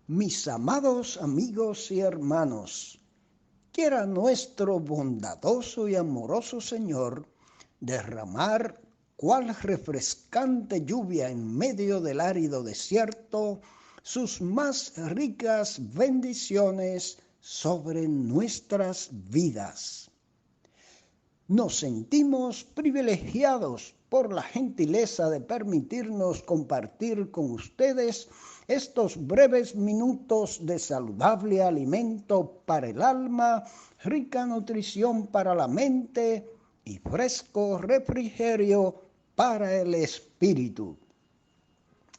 Mis amados amigos y hermanos, quiera nuestro bondadoso y amoroso Señor derramar cual refrescante lluvia en medio del árido desierto sus más ricas bendiciones sobre nuestras vidas. Nos sentimos privilegiados por la gentileza de permitirnos compartir con ustedes estos breves minutos de saludable alimento para el alma, rica nutrición para la mente y fresco refrigerio para el espíritu.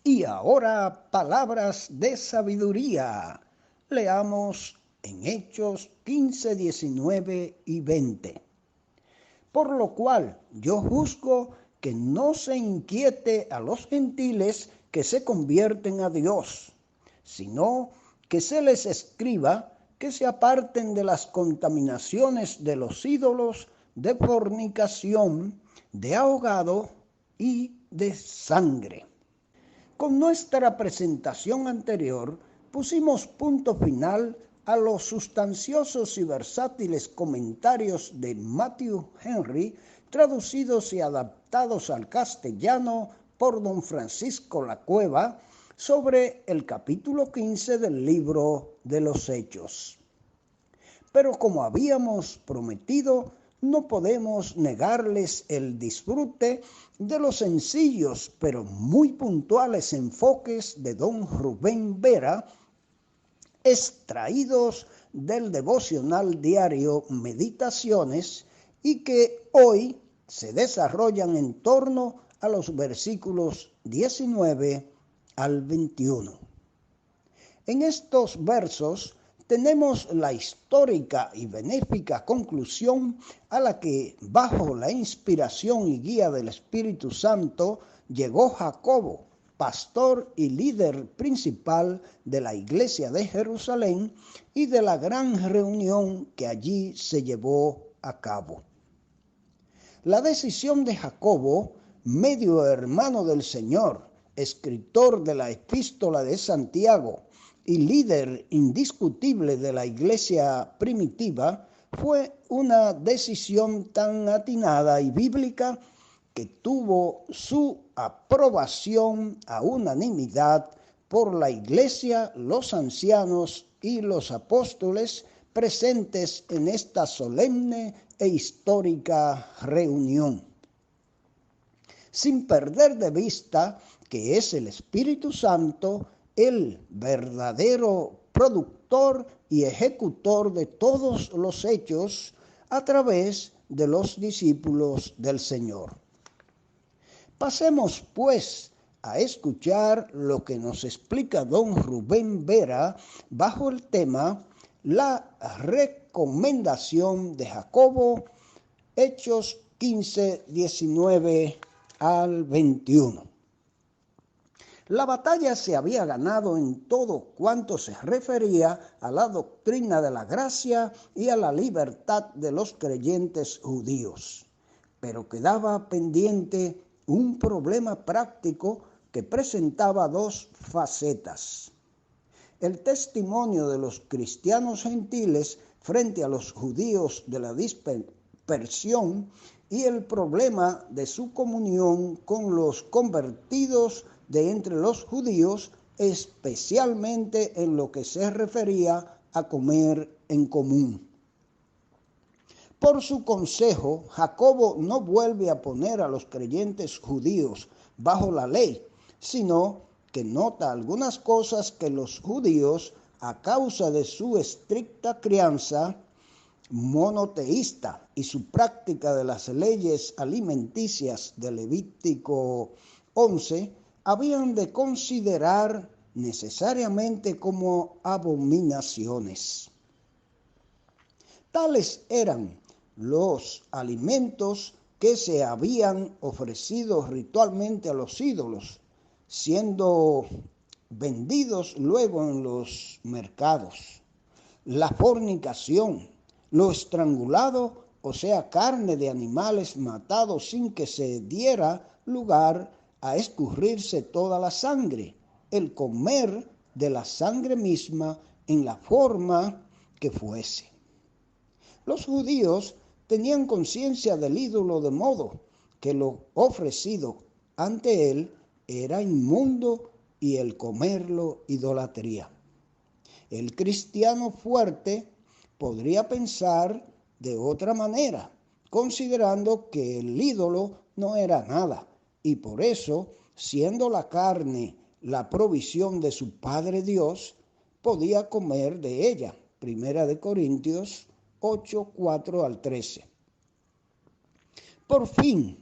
Y ahora palabras de sabiduría. Leamos en Hechos 15, 19 y 20. Por lo cual yo juzgo que no se inquiete a los gentiles que se convierten a Dios, sino que se les escriba que se aparten de las contaminaciones de los ídolos, de fornicación, de ahogado y de sangre. Con nuestra presentación anterior pusimos punto final a los sustanciosos y versátiles comentarios de Matthew Henry, traducidos y adaptados al castellano por don Francisco Lacueva, sobre el capítulo 15 del libro de los Hechos. Pero como habíamos prometido, no podemos negarles el disfrute de los sencillos pero muy puntuales enfoques de don Rubén Vera, extraídos del devocional diario Meditaciones y que hoy se desarrollan en torno a los versículos 19 al 21. En estos versos tenemos la histórica y benéfica conclusión a la que, bajo la inspiración y guía del Espíritu Santo, llegó Jacobo, pastor y líder principal de la iglesia de Jerusalén y de la gran reunión que allí se llevó a cabo. La decisión de Jacobo, medio hermano del Señor, escritor de la epístola de Santiago y líder indiscutible de la iglesia primitiva, fue una decisión tan atinada y bíblica que tuvo su aprobación a unanimidad por la iglesia, los ancianos y los apóstoles presentes en esta solemne e histórica reunión. Sin perder de vista que es el Espíritu Santo el verdadero productor y ejecutor de todos los hechos a través de los discípulos del Señor. Pasemos, pues, a escuchar lo que nos explica don Rubén Vera bajo el tema La recomendación de Jacobo, Hechos 15, 19 al 21. La batalla se había ganado en todo cuanto se refería a la doctrina de la gracia y a la libertad de los creyentes judíos, pero quedaba pendiente un problema práctico que presentaba dos facetas: el testimonio de los cristianos gentiles frente a los judíos de la dispersión y el problema de su comunión con los convertidos de entre los judíos, especialmente en lo que se refería a comer en común. Por su consejo, Jacobo no vuelve a poner a los creyentes judíos bajo la ley, sino que nota algunas cosas que los judíos, a causa de su estricta crianza monoteísta y su práctica de las leyes alimenticias de Levítico 11, habían de considerar necesariamente como abominaciones. Tales eran los alimentos que se habían ofrecido ritualmente a los ídolos, siendo vendidos luego en los mercados: la fornicación, lo estrangulado, o sea, carne de animales matados sin que se diera lugar a escurrirse toda la sangre, el comer de la sangre misma en la forma que fuese. Los judíos tenían conciencia del ídolo, de modo que lo ofrecido ante él era inmundo y el comerlo idolatría. El cristiano fuerte podría pensar de otra manera, considerando que el ídolo no era nada y por eso, siendo la carne la provisión de su Padre Dios, podía comer de ella. Primera de Corintios 8, 4 al 13. Por fin,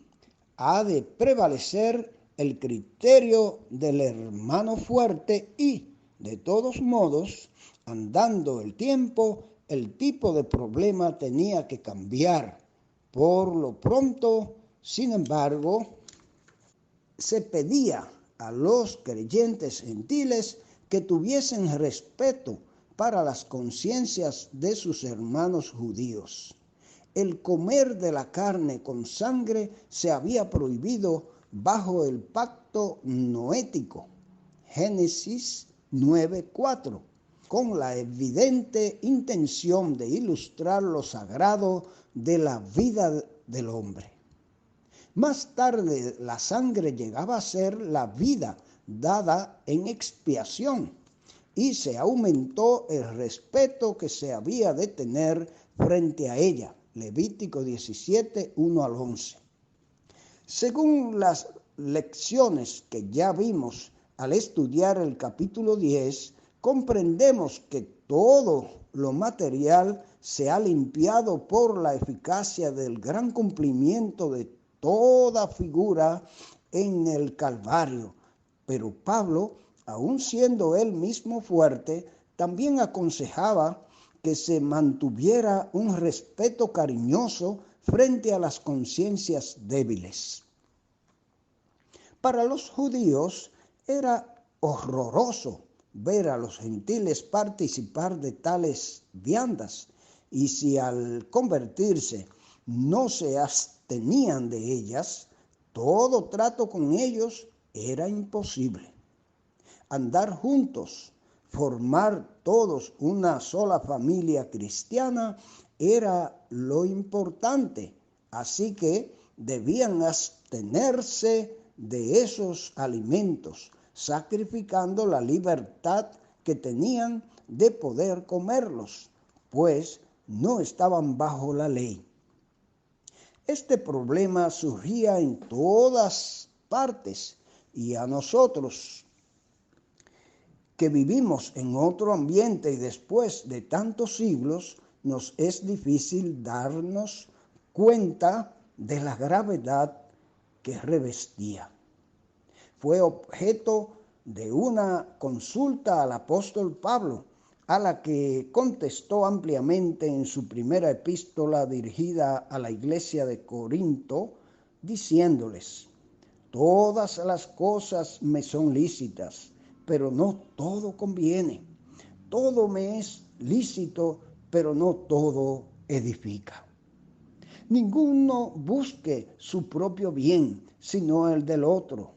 ha de prevalecer el criterio del hermano fuerte y, de todos modos, andando el tiempo, el tipo de problema tenía que cambiar. Por lo pronto, sin embargo, se pedía a los creyentes gentiles que tuviesen respeto para las conciencias de sus hermanos judíos. El comer de la carne con sangre se había prohibido bajo el pacto noético, Génesis 9:4, con la evidente intención de ilustrar lo sagrado de la vida del hombre. Más tarde, la sangre llegaba a ser la vida dada en expiación y se aumentó el respeto que se había de tener frente a ella. Levítico 17, 1 al 11. Según las lecciones que ya vimos al estudiar el capítulo 10, comprendemos que todo lo material se ha limpiado por la eficacia del gran cumplimiento de toda figura en el Calvario. Pero Pablo, aun siendo él mismo fuerte, también aconsejaba que se mantuviera un respeto cariñoso frente a las conciencias débiles. Para los judíos era horroroso ver a los gentiles participar de tales viandas, y si al convertirse no se abstenían de ellas, todo trato con ellos era imposible. Andar juntos, formar todos una sola familia cristiana era lo importante, así que debían abstenerse de esos alimentos, sacrificando la libertad que tenían de poder comerlos, pues no estaban bajo la ley. Este problema surgía en todas partes y a nosotros, que vivimos en otro ambiente y después de tantos siglos, nos es difícil darnos cuenta de la gravedad que revestía. Fue objeto de una consulta al apóstol Pablo, a la que contestó ampliamente en su primera epístola dirigida a la iglesia de Corinto, diciéndoles: todas las cosas me son lícitas, pero no todo conviene. Todo me es lícito, pero no todo edifica. Ninguno busque su propio bien, sino el del otro.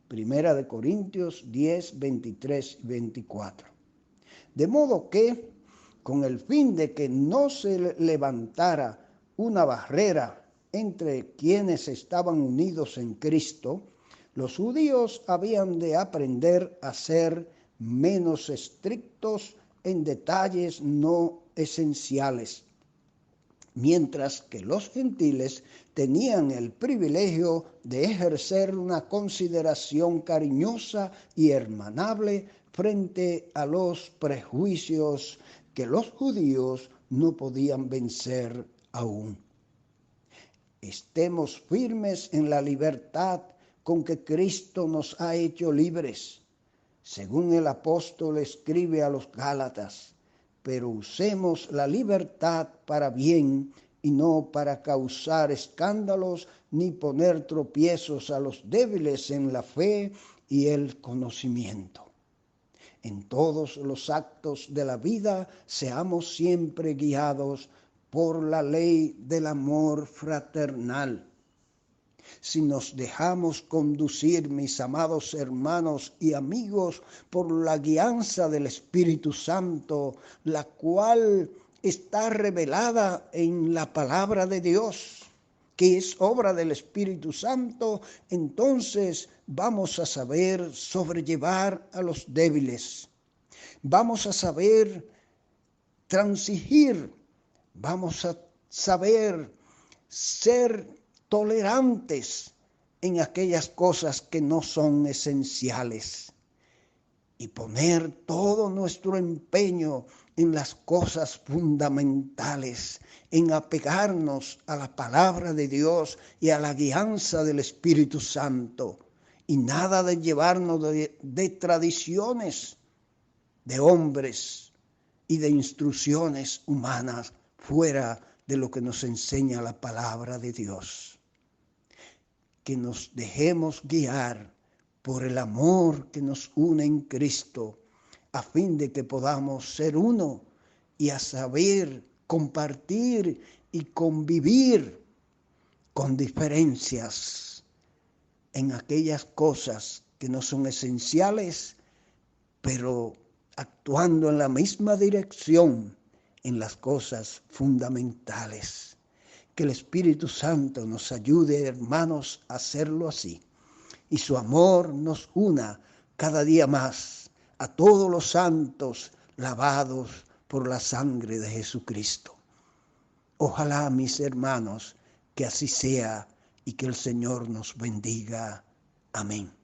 Primera de Corintios 10, 23 y 24. De modo que, con el fin de que no se levantara una barrera entre quienes estaban unidos en Cristo, los judíos habían de aprender a ser menos estrictos en detalles no esenciales, mientras que los gentiles tenían el privilegio de ejercer una consideración cariñosa y hermanable frente a los prejuicios que los judíos no podían vencer aún. Estemos firmes en la libertad con que Cristo nos ha hecho libres, según el apóstol escribe a los Gálatas, pero usemos la libertad para bien y no para causar escándalos ni poner tropiezos a los débiles en la fe y el conocimiento. En todos los actos de la vida seamos siempre guiados por la ley del amor fraternal. si nos dejamos conducir, mis amados hermanos y amigos, por la guianza del Espíritu Santo, la cual está revelada en la palabra de Dios, que es obra del Espíritu Santo, entonces vamos a saber sobrellevar a los débiles. Vamos a saber transigir, vamos a saber ser tolerantes en aquellas cosas que no son esenciales y poner todo nuestro empeño en las cosas fundamentales, en apegarnos a la palabra de Dios y a la guianza del Espíritu Santo, y nada de llevarnos de tradiciones de hombres y de instrucciones humanas fuera de lo que nos enseña la palabra de Dios. Que nos dejemos guiar por el amor que nos une en Cristo, a fin de que podamos ser uno y a saber compartir y convivir con diferencias en aquellas cosas que no son esenciales, pero actuando en la misma dirección en las cosas fundamentales. Que el Espíritu Santo nos ayude, hermanos, a hacerlo así. Y su amor nos una cada día más a todos los santos lavados por la sangre de Jesucristo. Ojalá, mis hermanos, que así sea y que el Señor nos bendiga. Amén.